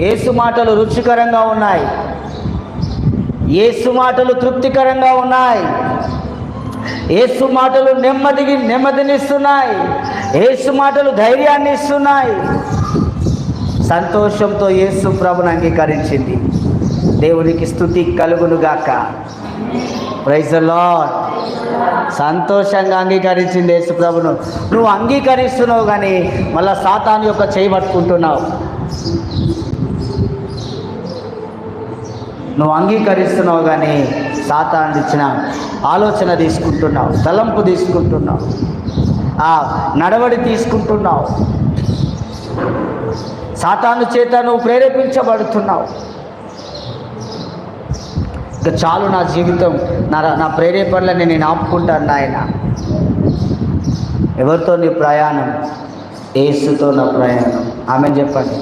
యేసు మాటలు రుచికరంగా ఉన్నాయి, యేసు మాటలు తృప్తికరంగా ఉన్నాయి, యేసు మాటలు నెమ్మదినిస్తున్నాయి, యేసు మాటలు ధైర్యాన్ని ఇస్తున్నాయి. సంతోషంతో యేసు ప్రభుని అంగీకరించింది. దేవునికి స్తుతి కలుగును గాక. Praise the Lord. సంతోషంగా అంగీకరించింది యేసు ప్రభును. నువ్వు అంగీకరిస్తున్నావు కానీ మళ్ళా సాతాను యొక్క చేయి పట్టుకుంటున్నావు. నువ్వు అంగీకరిస్తున్నావు కానీ సాతాను ఇచ్చిన ఆలోచన తీసుకుంటున్నావు, తలంపు తీసుకుంటున్నావు, ఆ నడవడి తీసుకుంటున్నావు. సాతాను చేత నువ్వు ప్రేరేపించబడుతున్నావు. ఇక చాలు, నా జీవితం, నా ప్రేరేపణలని నేను ఆపుకుంటాను నాయన. ఎవరితో నీ ప్రయాణం? యేసుతో నా ప్రయాణం. ఆమె చెప్పండి.